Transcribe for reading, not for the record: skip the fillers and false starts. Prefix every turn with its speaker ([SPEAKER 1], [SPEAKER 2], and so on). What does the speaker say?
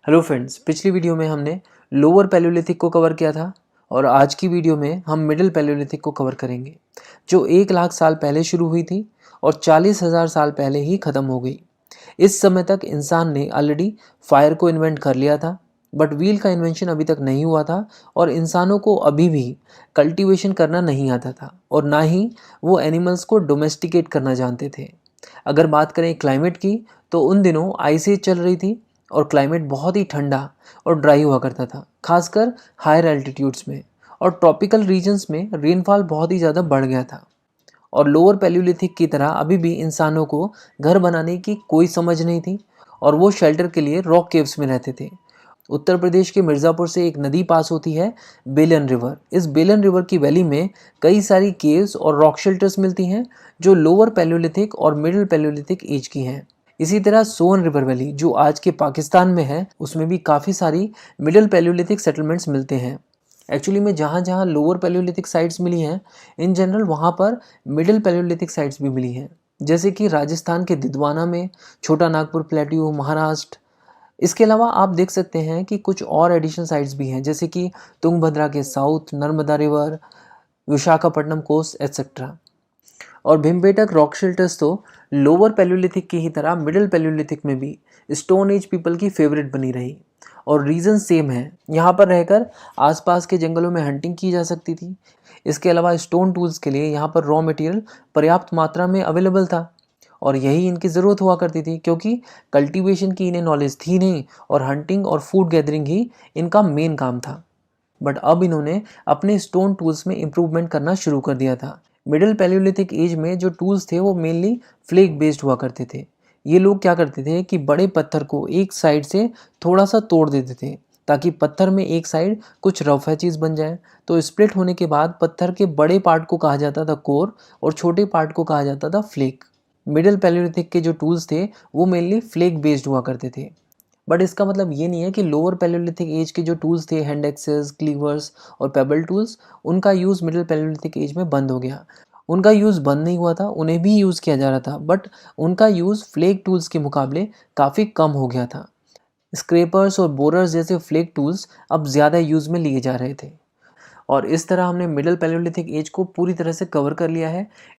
[SPEAKER 1] Hello friends, पिछली video में हमने लोअर पैलियोलिथिक को कवर किया था और आज की वीडियो में हम मिडिल पैलियोलिथिक को कवर करेंगे जो 1 लाख साल पहले शुरू हुई थी और 40,000 साल पहले ही ख़त्म हो गई। इस समय तक इंसान ने ऑलरेडी फायर को इन्वेंट कर लिया था, बट व्हील का इन्वेंशन अभी तक नहीं हुआ था और इंसानों को अभी भी कल्टीवेशन करना नहीं आता था और ना ही वो एनिमल्स को डोमेस्टिकेट करना जानते थे। अगर बात करें क्लाइमेट की, तो उन दिनों आइस एज चल रही थी और क्लाइमेट बहुत ही ठंडा और ड्राई हुआ करता था, खासकर हायर एल्टीट्यूड्स में। और ट्रॉपिकल रीजन्स में रेनफॉल बहुत ही ज़्यादा बढ़ गया था। और लोअर पैलियोलिथिक की तरह अभी भी इंसानों को घर बनाने की कोई समझ नहीं थी और वो शेल्टर के लिए रॉक केव्स में रहते थे। उत्तर प्रदेश के मिर्ज़ापुर से एक नदी पास होती है, बेलन रिवर। इस बेलन रिवर की वैली में कई सारी केव्स और रॉक शेल्टर्स मिलती हैं जो लोअर पैलियोलिथिक और मिडिल पैलियोलिथिक एज की हैं। इसी तरह सोन रिवर वैली जो आज के पाकिस्तान में है, उसमें भी काफ़ी सारी मिडिल पैलियोलिथिक सेटलमेंट्स मिलते हैं। एक्चुअली में जहाँ जहाँ लोअर पैलियोलिथिक साइट्स मिली हैं, इन जनरल वहाँ पर मिडिल पैलियोलिथिक साइट्स भी मिली हैं, जैसे कि राजस्थान के दिदवाना में, छोटा नागपुर प्लेट्यू, महाराष्ट्र। इसके अलावा आप देख सकते हैं कि कुछ और एडिशनल साइट्स भी हैं, जैसे कि तुंगभद्रा के south, Narmada river, Visakhapatnam coast etcetera. और भीमबेटक रॉक शेल्टर्स तो लोअर पैलियोलिथिक की ही तरह मिडिल पैलियोलिथिक में भी स्टोन एज पीपल की फेवरेट बनी रही और रीज़न सेम है। यहाँ पर रहकर आसपास के जंगलों में हंटिंग की जा सकती थी। इसके अलावा स्टोन टूल्स के लिए यहाँ पर रॉ मटेरियल पर्याप्त मात्रा में अवेलेबल था और यही इनकी ज़रूरत हुआ करती थी, क्योंकि कल्टीवेशन की इन्हें नॉलेज थी नहीं और हंटिंग और फूड गैदरिंग ही इनका मेन काम था। बट अब इन्होंने अपने स्टोन टूल्स में इम्प्रूवमेंट करना शुरू कर दिया था। मिडिल पैलियोलिथिक एज में जो टूल्स थे वो मेनली फ्लेक बेस्ड हुआ करते थे। ये लोग क्या करते थे कि बड़े पत्थर को एक साइड से थोड़ा सा तोड़ देते थे ताकि पत्थर में एक साइड कुछ रफ चीज़ बन जाए। तो स्प्लिट होने के बाद पत्थर के बड़े पार्ट को कहा जाता था कोर और छोटे पार्ट को कहा जाता था फ्लेक। मिडिल पैलियोलिथिक के जो टूल्स थे वो मेनली फ्लेक बेस्ड हुआ करते थे। बट इसका मतलब ये नहीं है कि लोअर पैलियोलिथिक एज के जो टूल्स थे, हैंड एक्सेस, क्लीवर्स और पेबल टूल्स, उनका यूज़ मिडिल पैलियोलिथिक एज में बंद हो गया। उनका यूज़ बंद नहीं हुआ था, उन्हें भी यूज़ किया जा रहा था, बट उनका यूज़ फ्लेक टूल्स के मुकाबले काफ़ी कम हो गया था। स्क्रेपर्स और बोरर्स जैसे फ्लेक टूल्स अब ज़्यादा यूज़ में लिए जा रहे थे। और इस तरह हमने मिडिल पैलियोलिथिक एज को पूरी तरह से कवर कर लिया है।